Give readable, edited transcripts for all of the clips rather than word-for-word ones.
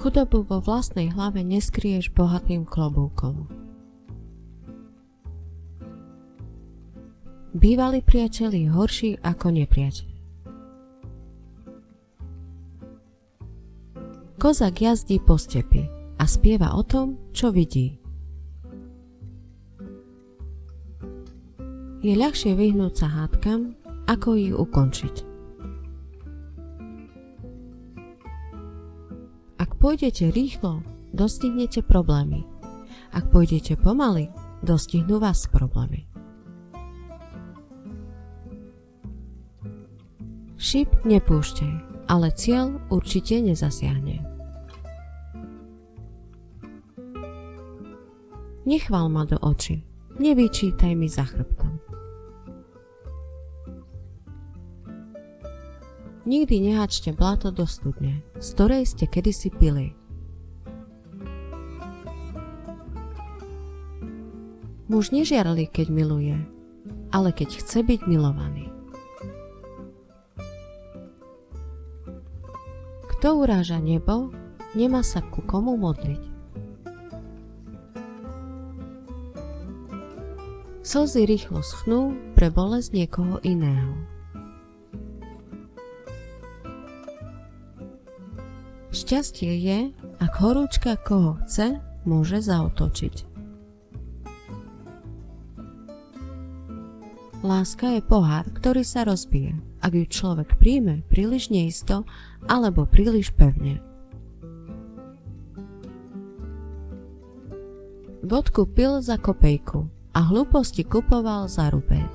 Chudobu vo vlastnej hlave neskryješ bohatým klobúkom. Bývalý priateľ je horší ako nepriateľ. Kozák jazdí po stepi a spieva o tom, čo vidí. Je ľahšie vyhnúť sa hádkam, ako ich ukončiť. Ak pôjdete rýchlo, dostihnete problémy. Ak pôjdete pomaly, dostihnú vás problémy. Šíp nepúšťaj, ale cieľ určite nezasiahne. Nechvál ma do očí, nevyčítaj mi za chrbtom. Nikdy nehačte bláto do studne, z ktorej ste kedysi pili. Muž nežiarli, keď miluje, ale keď chce byť milovaný. Kto uráža nebo, nemá sa ku komu modliť. Slzy rýchlo schnú pre bolesť niekoho iného. Šťastie je, ak horúčka koho chce, môže zaotočiť. Láska je pohár, ktorý sa rozbije, ak ju človek príjme príliš neisto alebo príliš pevne. Vodku pil za kopejku a hlúposti kupoval za rubel.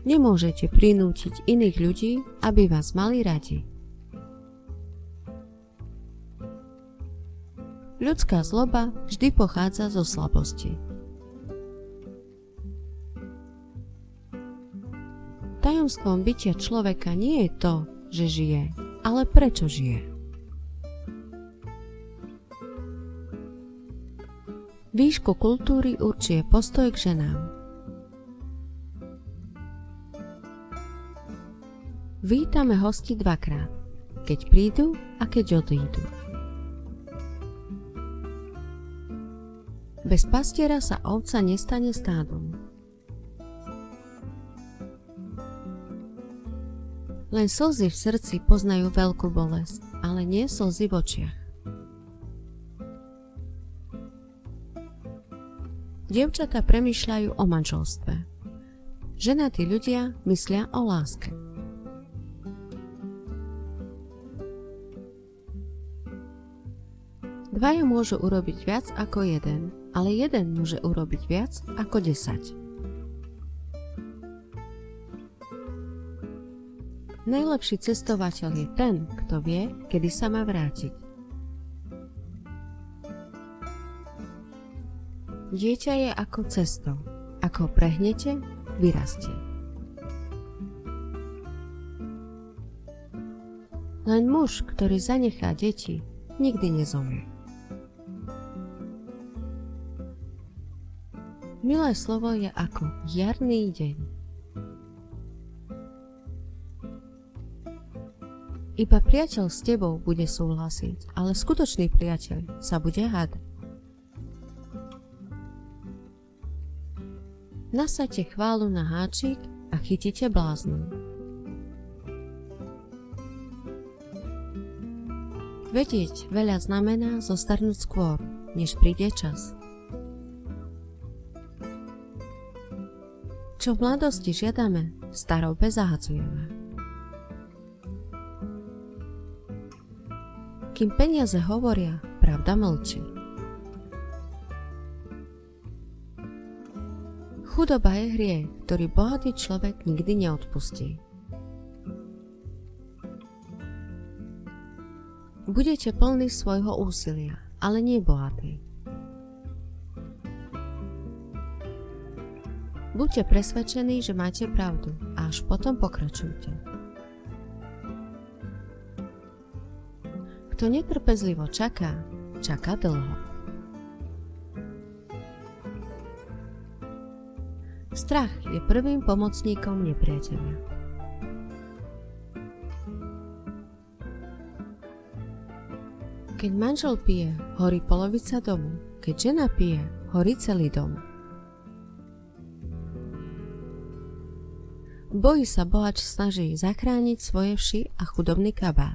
Nemôžete prinútiť iných ľudí, aby vás mali radi. Ľudská zloba vždy pochádza zo slabosti. Tajomstvom bytia človeka nie je to, že žije, ale prečo žije. Výšku kultúry určuje postoj k ženám. Vítame hosti dvakrát, keď prídu a keď odídu. Bez pastiera sa ovca nestane stádom. Len slzy v srdci poznajú veľkú bolesť, ale nie slzy v očiach. Dievčatá premýšľajú o manželstve. Ženatí ľudia myslia o láske. Dvaja môžu urobiť viac ako jeden, ale jeden môže urobiť viac ako 10. Najlepší cestovateľ je ten, kto vie, kedy sa má vrátiť. Dieťa je ako cesto. Ako ho prehnete, vyrastie. Len muž, ktorý zanechá deti, nikdy nezomrie. Milé slovo je ako jarný deň. Iba priateľ s tebou bude súhlasiť, ale skutočný priateľ sa bude hádať. Nasaďte chválu na háčik a chytíte bláznu. Vedieť veľa znamená zostarnúť skôr, než príde čas. Čo v mladosti žiadame, v starobe zahadzujeme. Kým peniaze hovoria, pravda mlčí. Chudoba je hriech, ktorý bohatý človek nikdy neodpustí. Budete plní svojho úsilia, ale nie bohatí. Buďte presvedčení, že máte pravdu a až potom pokračujte. Kto netrpezlivo čaká, čaká dlho. Strach je prvým pomocníkom nepriateľa. Keď manžel pije, horí polovica domu. Keď žena pije, horí celý dom. V boji sa boháč snaží zachrániť svoje vši a chudobný kabát.